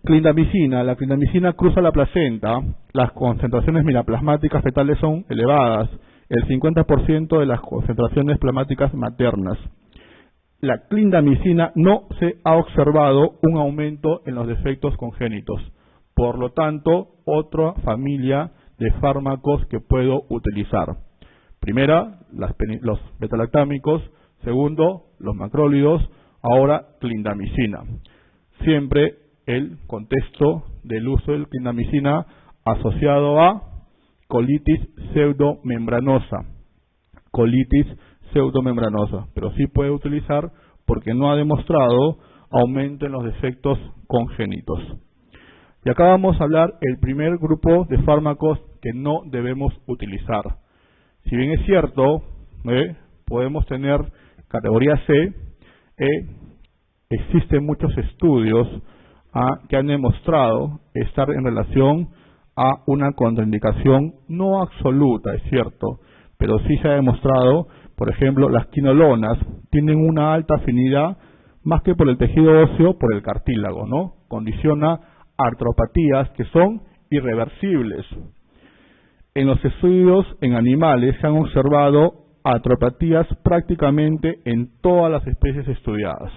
Clindamicina. La clindamicina cruza la placenta. Las concentraciones miraplasmáticas fetales son elevadas. El 50% de las concentraciones plasmáticas maternas. La clindamicina no se ha observado un aumento en los defectos congénitos. Por lo tanto, otra familia de fármacos que puedo utilizar. Primera, los betalactámicos. Segundo, los macrólidos. Ahora, clindamicina. Siempre el contexto del uso de clindamicina asociado a colitis pseudomembranosa. Colitis pseudomembranosa, pero sí puede utilizar porque no ha demostrado aumento en los defectos congénitos. Y acá vamos a hablar el primer grupo de fármacos que no debemos utilizar. Si bien es cierto, podemos tener categoría C, existen muchos estudios que han demostrado estar en relación a una contraindicación no absoluta, es cierto, pero sí se ha demostrado. Por ejemplo, las quinolonas tienen una alta afinidad, más que por el tejido óseo, por el cartílago, ¿no? Condiciona artropatías que son irreversibles. En los estudios en animales se han observado artropatías prácticamente en todas las especies estudiadas.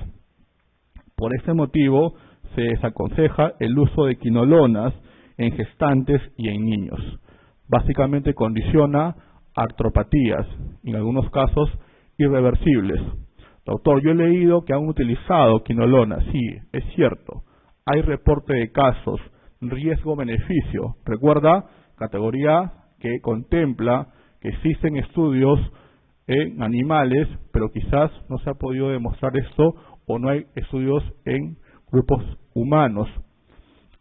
Por este motivo, se desaconseja el uso de quinolonas en gestantes y en niños. Básicamente condiciona artropatías, en algunos casos irreversibles. Doctor, yo he leído que han utilizado quinolonas. Sí, es cierto. Hay reporte de casos, riesgo-beneficio. Recuerda, categoría que contempla que existen estudios en animales, pero quizás no se ha podido demostrar esto o no hay estudios en grupos humanos.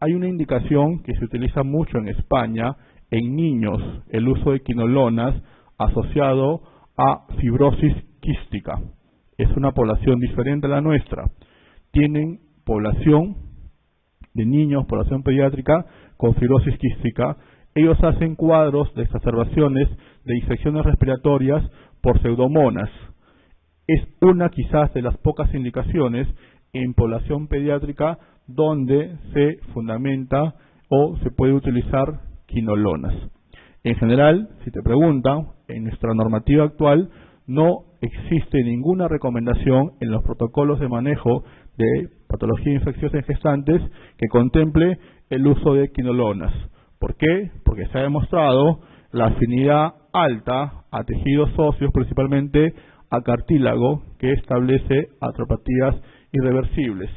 Hay una indicación que se utiliza mucho en España en niños, el uso de quinolonas asociado a fibrosis quística. Es una población diferente a la nuestra. Tienen población de niños, población pediátrica con fibrosis quística. Ellos hacen cuadros de exacerbaciones de infecciones respiratorias por pseudomonas. Es una quizás de las pocas indicaciones en población pediátrica donde se fundamenta o se puede utilizar quinolonas. En general, si te preguntan, en nuestra normativa actual no existe ninguna recomendación en los protocolos de manejo de patología infecciosa en gestantes que contemple el uso de quinolonas. ¿Por qué? Porque se ha demostrado la afinidad alta a tejidos óseos, principalmente a cartílago, que establece artropatías irreversibles.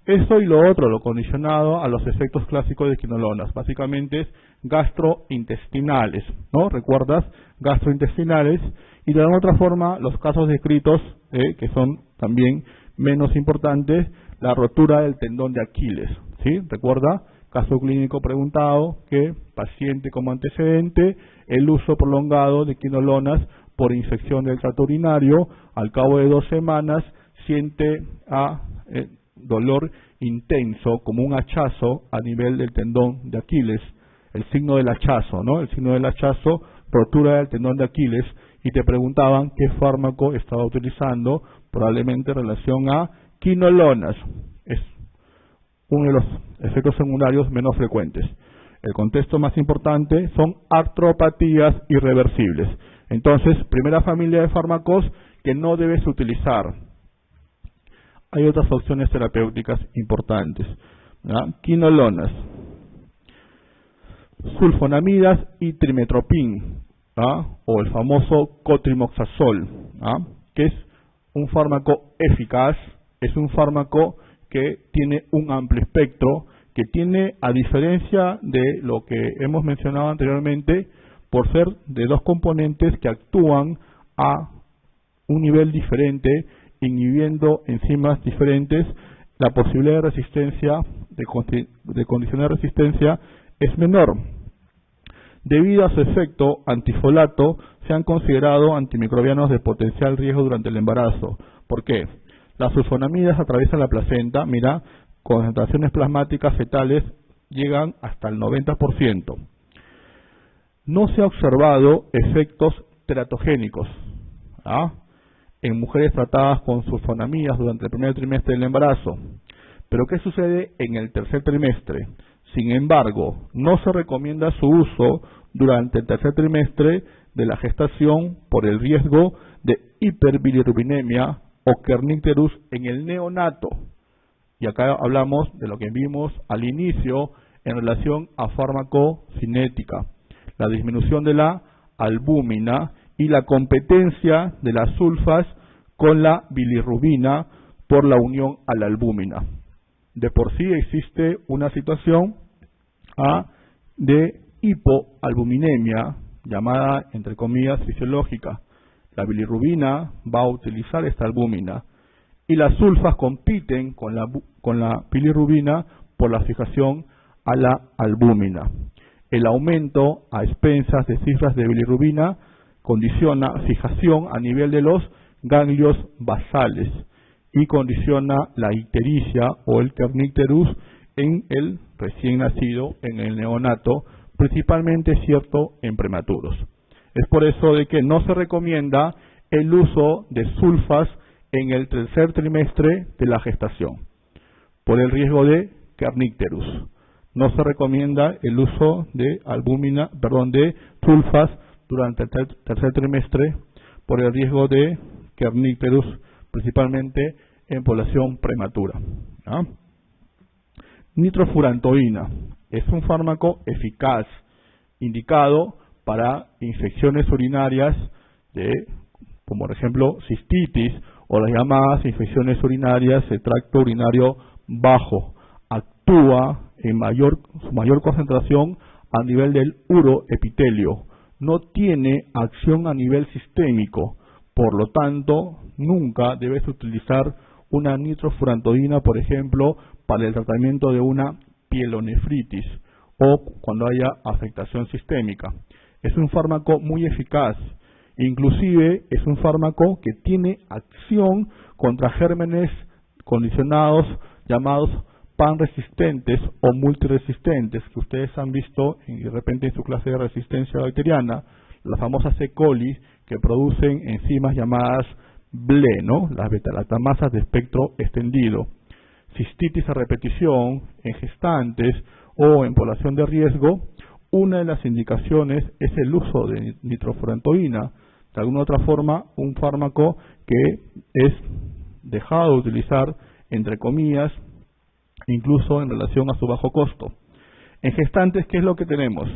Esto y lo otro, lo condicionado a los efectos clásicos de quinolonas, básicamente es gastrointestinales, ¿no? ¿Recuerdas? Gastrointestinales. Y de alguna otra forma, los casos descritos, que son también menos importantes, la rotura del tendón de Aquiles, ¿sí? Recuerda, caso clínico preguntado, que paciente como antecedente, el uso prolongado de quinolonas por infección del tracto urinario, al cabo de 2 semanas, siente dolor intenso, como un hachazo a nivel del tendón de Aquiles, el signo del hachazo, ¿no? El signo del hachazo, rotura del tendón de Aquiles, y te preguntaban qué fármaco estaba utilizando, probablemente en relación a quinolonas. Es uno de los efectos secundarios menos frecuentes. El contexto más importante son artropatías irreversibles. Entonces, primera familia de fármacos que no debes utilizar. Hay otras opciones terapéuticas importantes, ¿verdad? Quinolonas, sulfonamidas y trimetoprim, ¿verdad? O el famoso cotrimoxazol, ¿verdad? Que es un fármaco eficaz, es un fármaco que tiene un amplio espectro, que tiene, a diferencia de lo que hemos mencionado anteriormente, por ser de 2 componentes que actúan a un nivel diferente, inhibiendo enzimas diferentes, la posibilidad de resistencia, de condicionar resistencia, es menor. Debido a su efecto antifolato, se han considerado antimicrobianos de potencial riesgo durante el embarazo. ¿Por qué? Las sulfonamidas atraviesan la placenta, mira, concentraciones plasmáticas fetales llegan hasta el 90%. No se ha observado efectos teratogénicos en mujeres tratadas con sulfonamidas durante el primer trimestre del embarazo, Pero ¿qué sucede en el tercer trimestre? Sin embargo, no se recomienda su uso durante el tercer trimestre de la gestación por el riesgo de hiperbilirrubinemia o kernicterus en el neonato. Y acá hablamos de lo que vimos al inicio en relación a farmacocinética, la disminución de la albúmina y la competencia de las sulfas con la bilirrubina por la unión a la albúmina. De por sí existe una situación de hipoalbuminemia, llamada entre comillas fisiológica. La bilirrubina va a utilizar esta albúmina y las sulfas compiten con la bilirrubina por la fijación a la albúmina. El aumento a expensas de cifras de bilirrubina condiciona fijación a nivel de los ganglios basales y condiciona la ictericia o el kernicterus en el recién nacido, en el neonato, principalmente en prematuros. Es por eso de que no se recomienda el uso de sulfas en el tercer trimestre de la gestación, por el riesgo de kernicterus. No se recomienda el uso de de sulfas durante el tercer trimestre por el riesgo de kernicterus, principalmente en población prematura. Nitrofurantoína es un fármaco eficaz indicado para infecciones urinarias como por ejemplo cistitis o las llamadas infecciones urinarias de tracto urinario bajo. Actúa en su mayor concentración a nivel del uroepitelio. No tiene acción a nivel sistémico, por lo tanto, nunca debes utilizar una nitrofurantoína, por ejemplo, para el tratamiento de una pielonefritis o cuando haya afectación sistémica. Es un fármaco muy eficaz, inclusive es un fármaco que tiene acción contra gérmenes condicionados llamados panresistentes o multiresistentes, que ustedes han visto de repente en su clase de resistencia bacteriana, las famosas E. coli que producen enzimas llamadas BLE, las beta-lactamasas de espectro extendido. Cistitis a repetición en gestantes o en población de riesgo, una de las indicaciones es el uso de nitrofurantoína, de alguna otra forma un fármaco que es dejado de utilizar, entre comillas, incluso en relación a su bajo costo. En gestantes, ¿qué es lo que tenemos?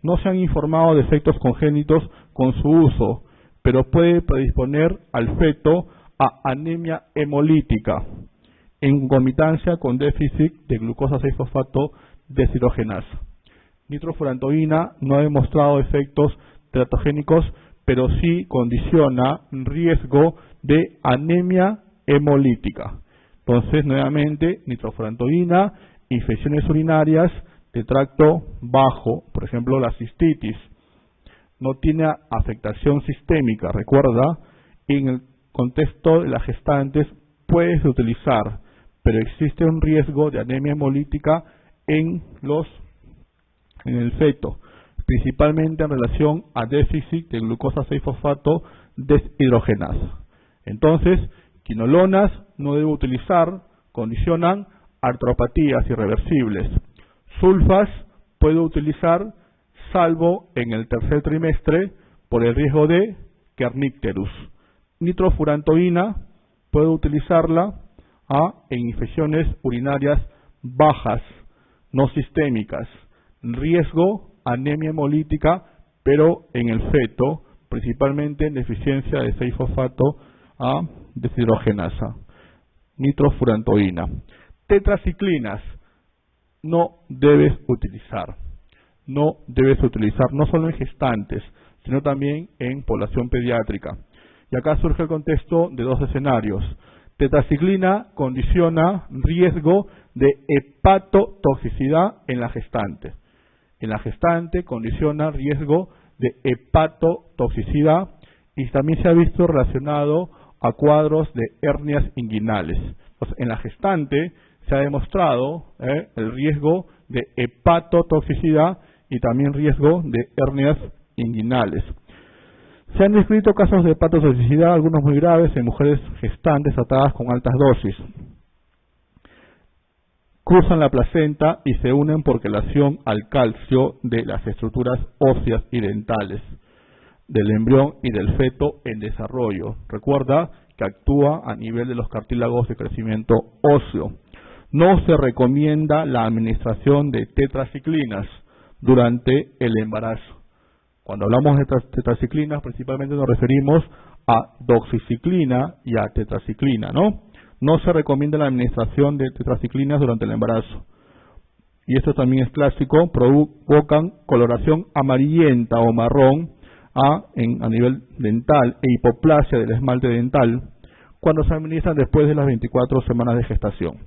No se han informado de efectos congénitos con su uso, pero puede predisponer al feto a anemia hemolítica, en concomitancia con déficit de glucosa 6-fosfato deshidrogenasa. Nitrofurantoína no ha demostrado efectos teratogénicos, pero sí condiciona riesgo de anemia hemolítica. Entonces, nuevamente, nitrofurantoína, infecciones urinarias de tracto bajo, por ejemplo, la cistitis, no tiene afectación sistémica, recuerda, en el contexto de las gestantes puedes utilizar, pero existe un riesgo de anemia hemolítica en el feto, principalmente en relación a déficit de glucosa 6-fosfato deshidrogenasa. Entonces, quinolonas no debe utilizar, condicionan artropatías irreversibles. Sulfas puede utilizar, salvo en el tercer trimestre, por el riesgo de kernicterus. Nitrofurantoína puede utilizarla en infecciones urinarias bajas, no sistémicas. Riesgo, anemia hemolítica, pero en el feto, principalmente en deficiencia de 6-fosfato deshidrogenasa. Nitrofurantoína. Tetraciclinas no debes utilizar. No solo en gestantes, sino también en población pediátrica. Y acá surge el contexto de dos escenarios. Tetraciclina condiciona riesgo de hepatotoxicidad en la gestante. En la gestante condiciona riesgo de hepatotoxicidad y también se ha visto relacionado a cuadros de hernias inguinales. Entonces, en la gestante se ha demostrado el riesgo de hepatotoxicidad y también riesgo de hernias inguinales. Se han descrito casos de hepatotoxicidad, algunos muy graves, en mujeres gestantes tratadas con altas dosis. cruzan la placenta y se unen por quelación al calcio de las estructuras óseas y dentales del embrión y del feto en desarrollo. Recuerda que actúa a nivel de los cartílagos de crecimiento óseo. No se recomienda la administración de tetraciclinas durante el embarazo. Cuando hablamos de tetraciclinas, principalmente nos referimos a doxiciclina y a tetraciclina, ¿no? No se recomienda la administración de tetraciclinas durante el embarazo. Y esto también es clásico, provocan coloración amarillenta o marrón a nivel dental e hipoplasia del esmalte dental cuando se administran después de las 24 semanas de gestación.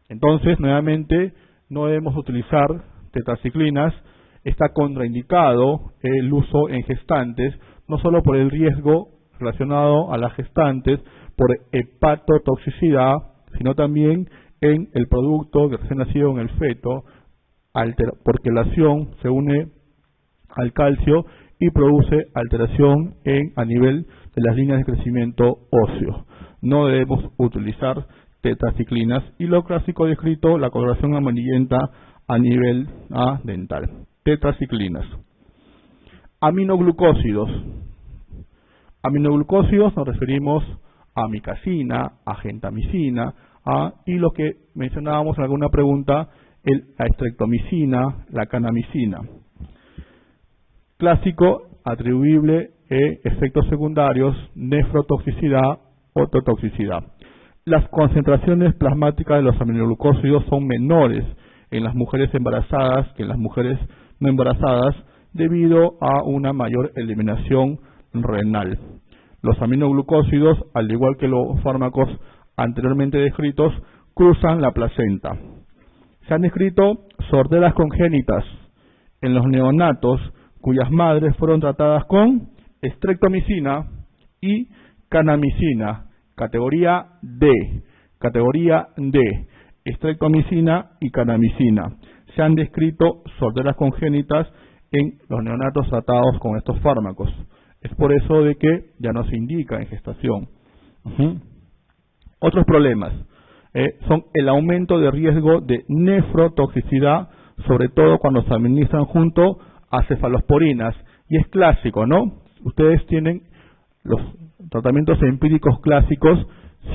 Entonces, nuevamente, no debemos utilizar tetraciclinas. Está contraindicado el uso en gestantes, no solo por el riesgo relacionado a las gestantes, por hepatotoxicidad, sino también en el producto que recién nacido en el feto, por quelación se une al calcio y produce alteración a nivel de las líneas de crecimiento óseo. No debemos utilizar tetraciclinas y lo clásico descrito, la coloración amarillenta a nivel dental. Tetraciclinas. Aminoglucósidos. Aminoglucósidos nos referimos a amicacina, a gentamicina, y lo que mencionábamos en alguna pregunta, la estreptomicina, la canamicina. Clásico, atribuible efectos secundarios, nefrotoxicidad, ototoxicidad. Las concentraciones plasmáticas de los aminoglucósidos son menores en las mujeres embarazadas que en las mujeres no embarazadas debido a una mayor eliminación renal. Los aminoglucósidos, al igual que los fármacos anteriormente descritos, cruzan la placenta. Se han descrito sorderas congénitas en los neonatos cuyas madres fueron tratadas con estreptomicina y canamicina, categoría D, estreptomicina y canamicina. Se han descrito sorderas congénitas en los neonatos tratados con estos fármacos. Es por eso de que ya no se indica en gestación. Otros problemas son el aumento de riesgo de nefrotoxicidad, sobre todo cuando se administran junto a cefalosporinas, y es clásico, ¿no? Ustedes tienen los tratamientos empíricos clásicos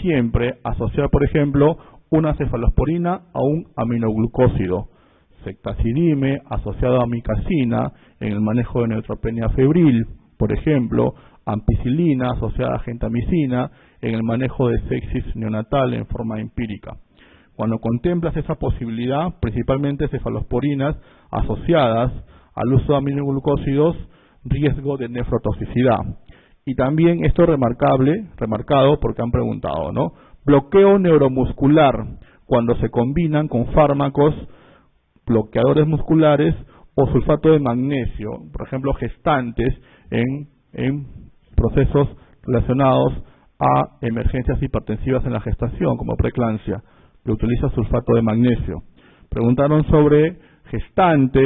siempre asociar, por ejemplo, una cefalosporina a un aminoglucósido. Ceftazidime asociado a amicacina en el manejo de neutropenia febril, por ejemplo, ampicilina asociada a gentamicina en el manejo de sepsis neonatal en forma empírica. Cuando contemplas esa posibilidad, principalmente cefalosporinas asociadas al uso de aminoglucósidos, riesgo de nefrotoxicidad. Y también esto remarcado porque han preguntado, ¿no? Bloqueo neuromuscular cuando se combinan con fármacos bloqueadores musculares o sulfato de magnesio, por ejemplo, gestantes en procesos relacionados a emergencias hipertensivas en la gestación, como preeclampsia, que utiliza sulfato de magnesio. Preguntaron sobre gestante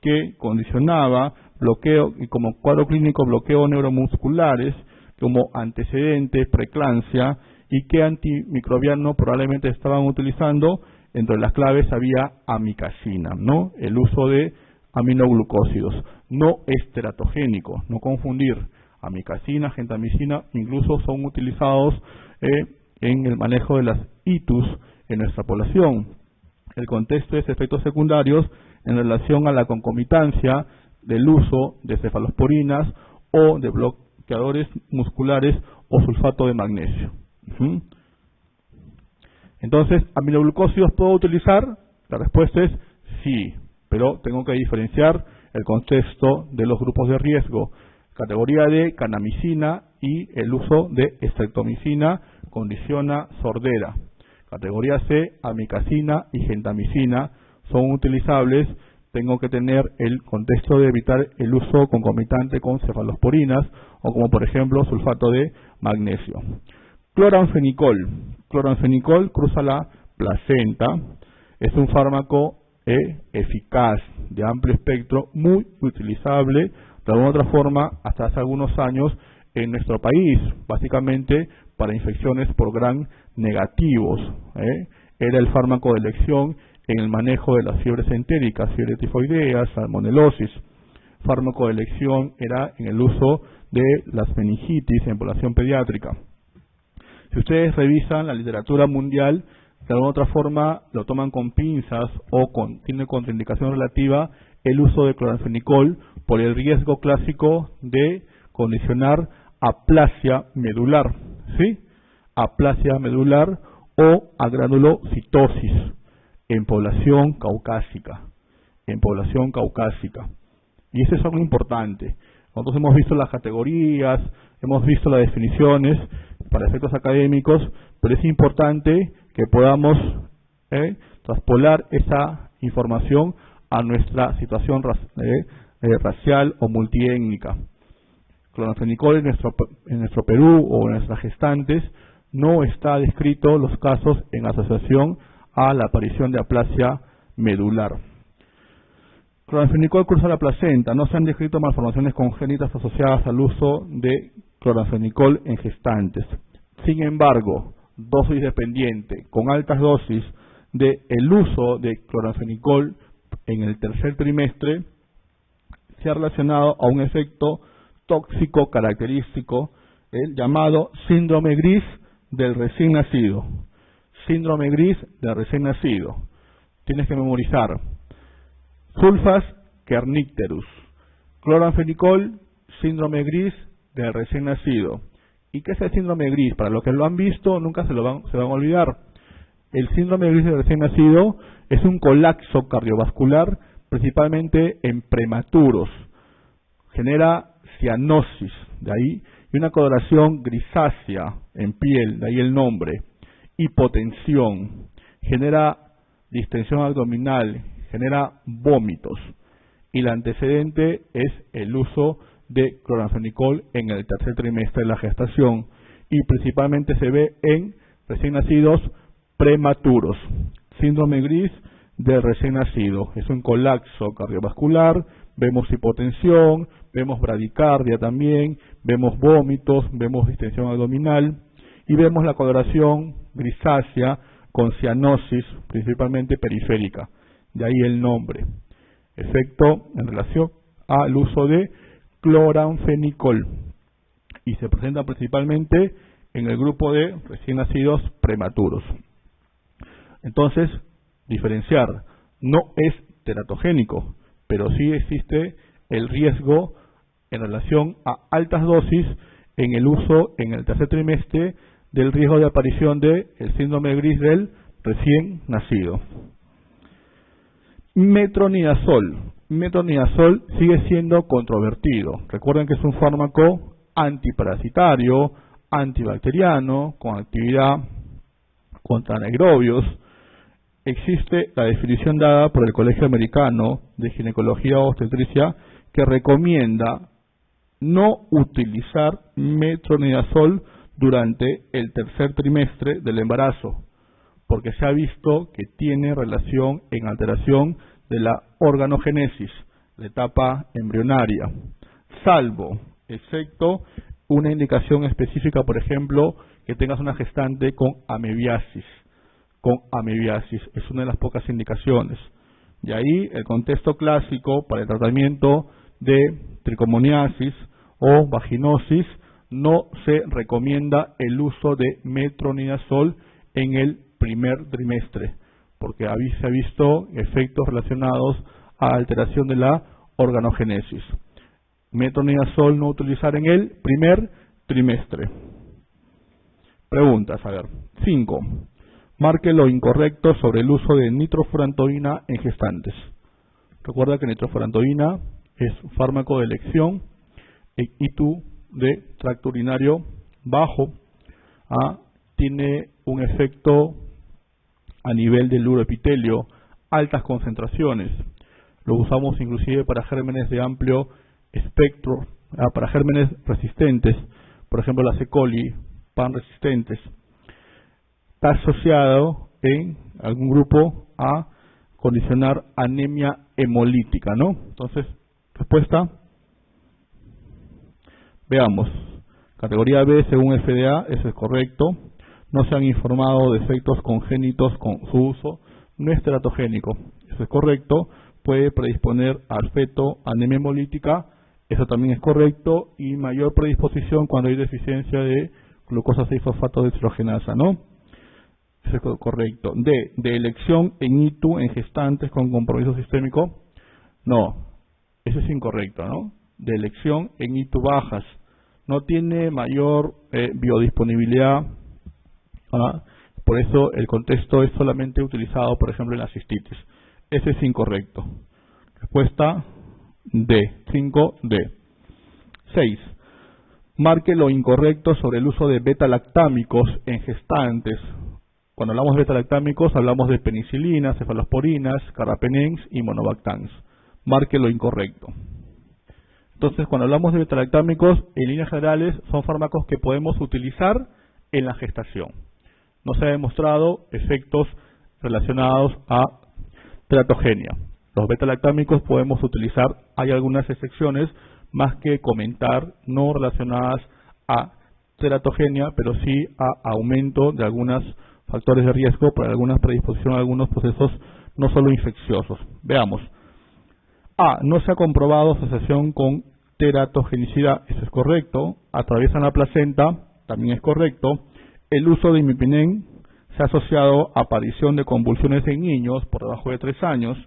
que condicionaba bloqueo y como cuadro clínico bloqueo neuromusculares como antecedente preeclampsia y qué antimicrobiano probablemente estaban utilizando. Entre las claves había amicacina, ¿no? El uso de aminoglucósidos, no esteratogénico, no confundir. Amicacina, gentamicina, incluso son utilizados en el manejo de las ITUS en nuestra población. El contexto es efectos secundarios en relación a la concomitancia del uso de cefalosporinas o de bloqueadores musculares o sulfato de magnesio. Entonces, ¿aminoglucósidos puedo utilizar? La respuesta es sí, pero tengo que diferenciar el contexto de los grupos de riesgo. Categoría D, canamicina, y el uso de estreptomicina condiciona sordera. Categoría C, amicacina y gentamicina son utilizables. Tengo que tener el contexto de evitar el uso concomitante con cefalosporinas o como por ejemplo sulfato de magnesio. Cloranfenicol. Cloranfenicol cruza la placenta. Es un fármaco eficaz, de amplio espectro, muy utilizable de alguna otra forma hasta hace algunos años en nuestro país, básicamente para infecciones por gram negativos. Era el fármaco de elección en el manejo de las fiebres entéricas, fiebre tifoidea, salmonelosis. Fármaco de elección era en el uso de las meningitis en población pediátrica. Si ustedes revisan la literatura mundial, de alguna otra forma lo toman con pinzas o tiene contraindicación relativa el uso de cloranfenicol por el riesgo clásico de condicionar aplasia medular, ¿sí? Aplasia medular o agranulocitosis en población caucásica, Y eso es algo importante. Nosotros hemos visto las categorías, hemos visto las definiciones para efectos académicos, pero es importante que podamos traspolar esa información a nuestra situación racial o multiétnica. Cloranfenicol en nuestro Perú o en nuestras gestantes no está descrito los casos en asociación a la aparición de aplasia medular. Cloranfenicol cruza la placenta. No se han descrito malformaciones congénitas asociadas al uso de cloranfenicol en gestantes. Sin embargo, dosis dependiente con altas dosis del uso de cloranfenicol en el tercer trimestre se ha relacionado a un efecto tóxico característico, el llamado síndrome gris del recién nacido. Síndrome gris del recién nacido. Tienes que memorizar. Sulfas kernicterus, cloranfenicol, síndrome gris del recién nacido. ¿Y qué es el síndrome gris? Para los que lo han visto, nunca se van a olvidar. El síndrome gris del recién nacido es un colapso cardiovascular, principalmente en prematuros. Genera cianosis, de ahí, y una coloración grisácea en piel, de ahí el nombre. Hipotensión, genera distensión abdominal, genera vómitos. Y el antecedente es el uso de cloranfenicol en el tercer trimestre de la gestación y principalmente se ve en recién nacidos prematuros. Síndrome gris del recién nacido. Es un colapso cardiovascular, vemos hipotensión, vemos bradicardia también, vemos vómitos, vemos distensión abdominal y vemos la coloración grisácea con cianosis, principalmente periférica. De ahí el nombre. Efecto en relación al uso de cloranfenicol. Y se presenta principalmente en el grupo de recién nacidos prematuros. Entonces, diferenciar. No es teratogénico, pero sí existe el riesgo en relación a altas dosis en el uso en el tercer trimestre del riesgo de aparición del síndrome gris del recién nacido. Metronidazol. Metronidazol sigue siendo controvertido. Recuerden que es un fármaco antiparasitario, antibacteriano, con actividad contra anaerobios. Existe la definición dada por el Colegio Americano de Ginecología o Obstetricia que recomienda no utilizar metronidazol durante el tercer trimestre del embarazo, porque se ha visto que tiene relación en alteración de la organogénesis, la etapa embrionaria, salvo, excepto una indicación específica, por ejemplo, que tengas una gestante con amebiasis. Es una de las pocas indicaciones. De ahí el contexto clásico para el tratamiento de tricomoniasis o vaginosis no se recomienda el uso de metronidazol en el primer trimestre, porque se ha visto efectos relacionados a alteración de la organogénesis. Metronidazol no utilizar en el primer trimestre. Preguntas, a ver. 5. Marque lo incorrecto sobre el uso de nitrofurantoína en gestantes. Recuerda que nitrofurantoína es fármaco de elección en ITU de tracto urinario bajo. Tiene un efecto a nivel del uroepitelio, altas concentraciones. Lo usamos inclusive para gérmenes de amplio espectro, para gérmenes resistentes, por ejemplo las E. coli, pan resistentes. Está asociado en algún grupo a condicionar anemia hemolítica, ¿no? Entonces, respuesta. Veamos. Categoría B, según FDA, eso es correcto. No se han informado de efectos congénitos con su uso no es teratogénico. Eso es correcto. Puede predisponer al feto a anemia hemolítica. Eso también es correcto. Y mayor predisposición cuando hay deficiencia de glucosa 6-fosfato deshidrogenasa, ¿no? Eso es correcto. D, de elección en ITU en gestantes con compromiso sistémico. No, eso es incorrecto, ¿no? De elección en ITU bajas. No tiene mayor biodisponibilidad. Por eso el contexto es solamente utilizado, por ejemplo, en la cistitis. Ese es incorrecto. Respuesta D. 5D. 6. Marque lo incorrecto sobre el uso de beta-lactámicos en gestantes. Cuando hablamos de beta-lactámicos, hablamos de penicilinas, cefalosporinas, carbapenems y monobactans. Marque lo incorrecto. Entonces, cuando hablamos de beta-lactámicos, en líneas generales, son fármacos que podemos utilizar en la gestación. No se ha demostrado efectos relacionados a teratogenia. Los beta-lactámicos podemos utilizar, hay algunas excepciones, más que comentar, no relacionadas a teratogenia, pero sí a aumento de algunos factores de riesgo para alguna predisposición a algunos procesos no solo infecciosos. Veamos. A. No se ha comprobado asociación con teratogenicidad. Eso es correcto. Atraviesan la placenta. También es correcto. El uso de imipinen se ha asociado a aparición de convulsiones en niños por debajo de 3 años.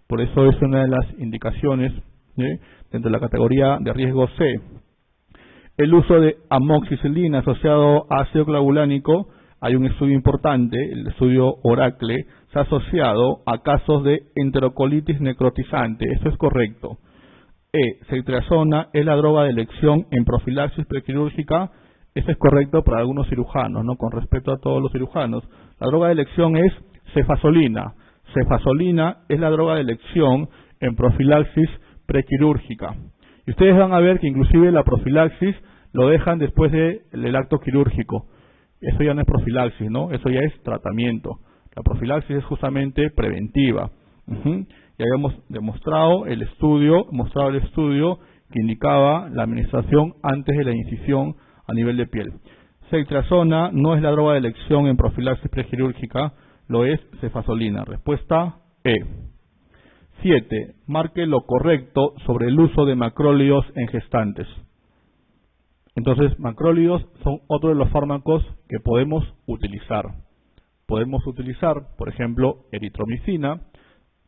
Por eso es una de las indicaciones dentro de la categoría de riesgo C. El uso de amoxicilina asociado a ácido clavulánico. Hay un estudio importante, el estudio Oracle, se ha asociado a casos de enterocolitis necrotizante. Eso es correcto. E. Ceftriaxona es la droga de elección en profilaxis prequirúrgica. Eso es correcto para algunos cirujanos, ¿no? Con respecto a todos los cirujanos. La droga de elección es cefazolina. Cefazolina es la droga de elección en profilaxis prequirúrgica. Y ustedes van a ver que inclusive la profilaxis lo dejan después del acto quirúrgico. Eso ya no es profilaxis, ¿no? Eso ya es tratamiento. La profilaxis es justamente preventiva. Ya habíamos demostrado el estudio que indicaba la administración antes de la incisión a nivel de piel. Ceftriaxona no es la droga de elección en profilaxis prequirúrgica, lo es cefazolina. Respuesta E. 7. Marque lo correcto sobre el uso de macrólidos en gestantes. Entonces, macrólidos son otro de los fármacos que podemos utilizar. Podemos utilizar, por ejemplo, eritromicina.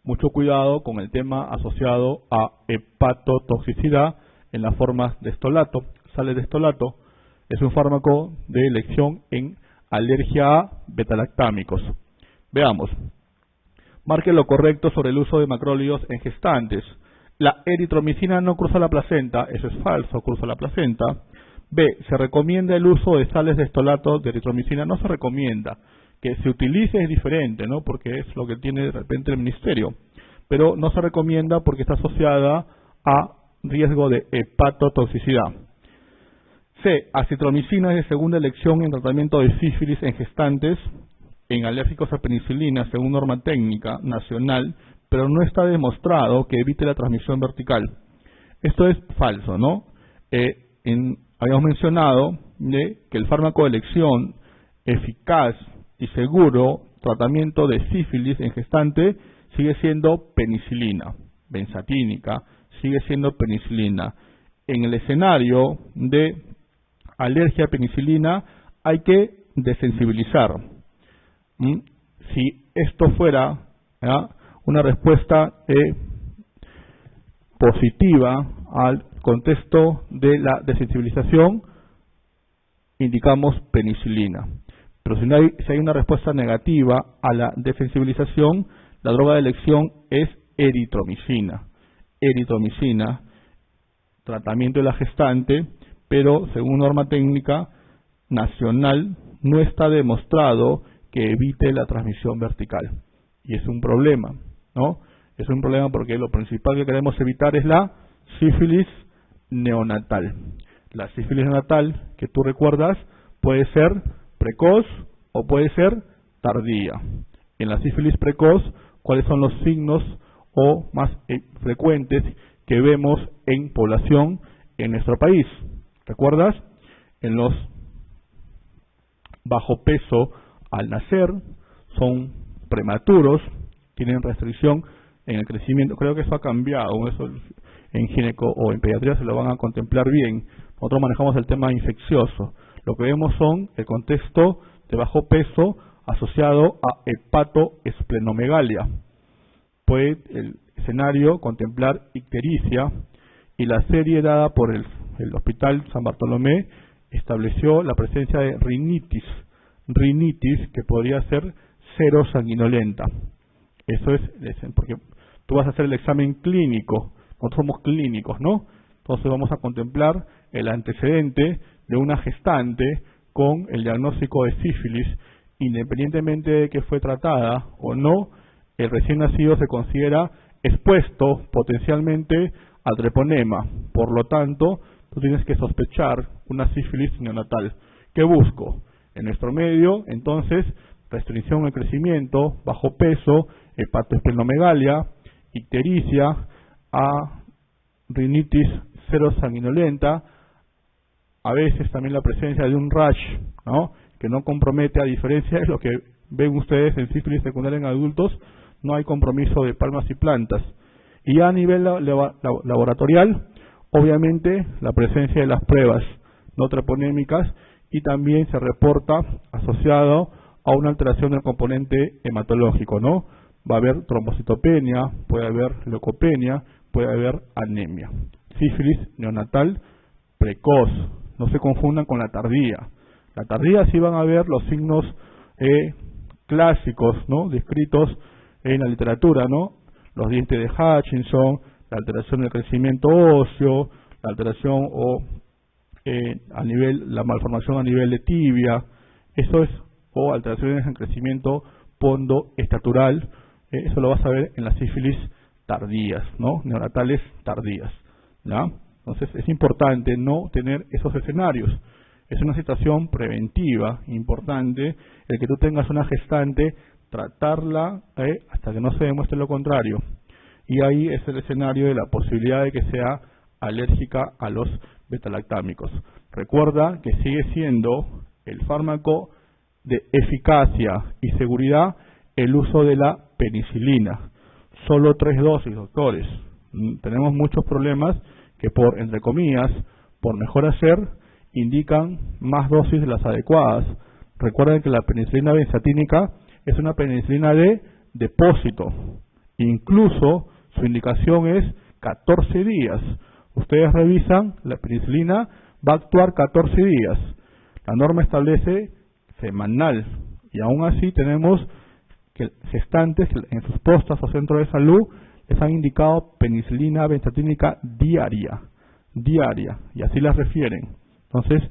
Mucho cuidado con el tema asociado a hepatotoxicidad en las formas de estolato. Sales de estolato es un fármaco de elección en alergia a betalactámicos. Veamos. Marque lo correcto sobre el uso de macrólidos en gestantes. La eritromicina no cruza la placenta. Eso es falso, cruza la placenta. B. Se recomienda el uso de sales de estolato de eritromicina. No se recomienda. Que se utilice es diferente, ¿no? Porque es lo que tiene de repente el ministerio. Pero no se recomienda porque está asociada a riesgo de hepatotoxicidad. C. Acitromicina es de segunda elección en tratamiento de sífilis en gestantes, en alérgicos a penicilina, según norma técnica nacional, pero no está demostrado que evite la transmisión vertical. Esto es falso, ¿no? Habíamos mencionado que el fármaco de elección eficaz y seguro tratamiento de sífilis en gestante sigue siendo penicilina, benzatínica, sigue siendo penicilina. En el escenario de alergia a penicilina hay que desensibilizar. Si esto fuera una respuesta positiva al contexto de la desensibilización, indicamos penicilina. Pero si hay una respuesta negativa a la desensibilización, la droga de elección es eritromicina. Eritromicina, tratamiento de la gestante, pero según norma técnica nacional no está demostrado que evite la transmisión vertical. Y es un problema, ¿no? Es un problema porque lo principal que queremos evitar es la sífilis neonatal. La sífilis neonatal, que tú recuerdas, puede ser precoz o puede ser tardía. En la sífilis precoz, ¿cuáles son los signos o más frecuentes que vemos en población en nuestro país? ¿Recuerdas? En los bajo peso al nacer, son prematuros, tienen restricción en el crecimiento. Creo que eso ha cambiado, eso en gineco o en pediatría se lo van a contemplar bien. Nosotros manejamos el tema infeccioso. Lo que vemos son el contexto de bajo peso asociado a hepatoesplenomegalia. Puede el escenario contemplar ictericia, y la serie dada por el Hospital San Bartolomé estableció la presencia de rinitis que podría ser serosanguinolenta. Eso es porque tú vas a hacer el examen clínico, nosotros somos clínicos, ¿no? Entonces vamos a contemplar el antecedente de una gestante con el diagnóstico de sífilis, independientemente de que fue tratada o no. El recién nacido se considera expuesto potencialmente a treponema, por lo tanto tú tienes que sospechar una sífilis neonatal. ¿Qué busco? En nuestro medio, entonces, restricción del crecimiento, bajo peso, hepatoesplenomegalia, ictericia, rinitis serosanguinolenta, a veces también la presencia de un rash, ¿no?, que no compromete, a diferencia de lo que ven ustedes en sífilis secundaria en adultos, no hay compromiso de palmas y plantas. Y ya a nivel laboratorial, obviamente la presencia de las pruebas no treponémicas, y también se reporta asociado a una alteración del componente hematológico, ¿no? Va a haber trombocitopenia, puede haber leucopenia, puede haber anemia. Sífilis neonatal precoz, no se confundan con la tardía. La tardía sí van a ver los signos clásicos, ¿no?, descritos en la literatura, ¿no? Los dientes de Hutchinson, la alteración del crecimiento óseo, la alteración la malformación a nivel de tibia, eso es, o alteraciones en crecimiento pondoestatural, eso lo vas a ver en las sífilis tardías, ¿no?, neonatales tardías, ¿ya? Entonces es importante no tener esos escenarios. Es una situación preventiva importante el que tú tengas una gestante, tratarla hasta que no se demuestre lo contrario. Y ahí es el escenario de la posibilidad de que sea alérgica a los betalactámicos. Recuerda que sigue siendo el fármaco de eficacia y seguridad el uso de la penicilina. Solo 3 dosis, doctores. Tenemos muchos problemas que por, entre comillas, por mejor hacer, indican más dosis de las adecuadas. Recuerden que la penicilina benzatínica es una penicilina de depósito. Incluso su indicación es 14 días. Ustedes revisan, la penicilina va a actuar 14 días. La norma establece semanal. Y aún así tenemos que gestantes en sus postas o centros de salud les han indicado penicilina benzatínica diaria. Y así las refieren. Entonces,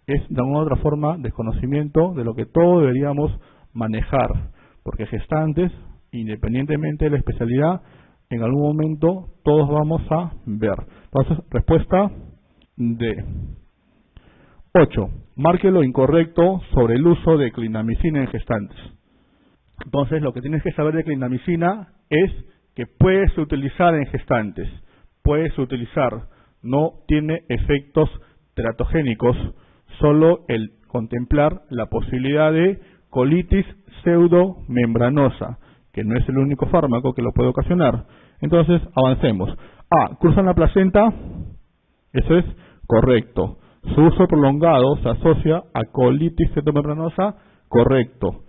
es de alguna u otra forma desconocimiento de lo que todos deberíamos manejar, porque gestantes, independientemente de la especialidad, en algún momento todos vamos a ver. Entonces, respuesta D. 8. Marque lo incorrecto sobre el uso de clindamicina en gestantes. Entonces, lo que tienes que saber de clindamicina es que puedes utilizar en gestantes, no tiene efectos teratogénicos, solo el contemplar la posibilidad de colitis pseudomembranosa, que no es el único fármaco que lo puede ocasionar. Entonces, avancemos. A. Cruzan la placenta. Eso es correcto. Su uso prolongado se asocia a colitis pseudomembranosa. Correcto.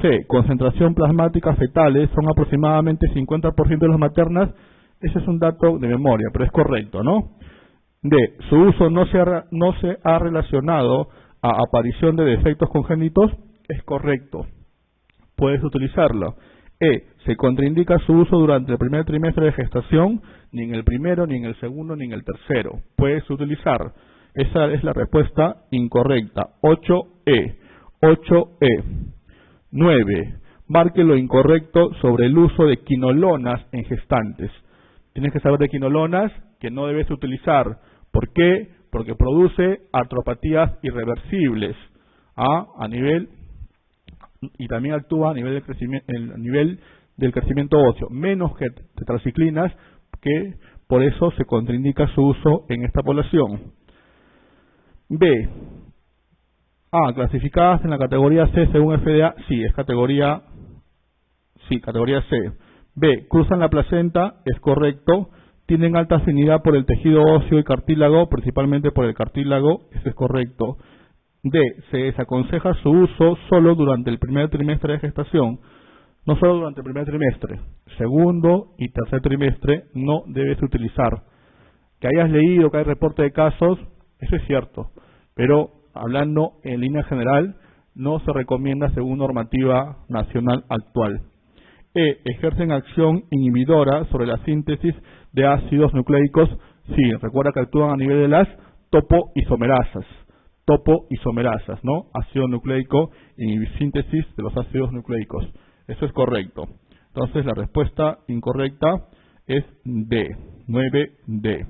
C. Concentración plasmática fetales son aproximadamente 50% de las maternas. Ese es un dato de memoria, pero es correcto, ¿no? D. Su uso no se ha relacionado a aparición de defectos congénitos. Es correcto. Puedes utilizarlo. E. Se contraindica su uso durante el primer trimestre de gestación, ni en el primero, ni en el segundo, ni en el tercero. Puedes utilizar. Esa es la respuesta incorrecta. 8E. 8E. 9. Marque lo incorrecto sobre el uso de quinolonas en gestantes. Tienes que saber de quinolonas que no debes utilizar. ¿Por qué? Porque produce artropatías irreversibles a nivel, y también actúa a nivel del crecimiento óseo, menos que tetraciclinas, que por eso se contraindica su uso en esta población. B. Clasificadas en la categoría C según FDA, sí, es categoría Sí, categoría C. B, cruzan la placenta, es correcto. Tienen alta afinidad por el tejido óseo y cartílago, principalmente por el cartílago, eso es correcto. D, se desaconseja su uso solo durante el primer trimestre de gestación. No solo durante el primer trimestre, segundo y tercer trimestre no debes utilizar. Que hayas leído que hay reporte de casos, eso es cierto, pero hablando en línea general, no se recomienda según normativa nacional actual. E, ejercen acción inhibidora sobre la síntesis de ácidos nucleicos. Sí, recuerda que actúan a nivel de las topoisomerasas. Topoisomerasas, ¿no? Ácido nucleico y síntesis de los ácidos nucleicos. Eso es correcto. Entonces la respuesta incorrecta es D, 9D.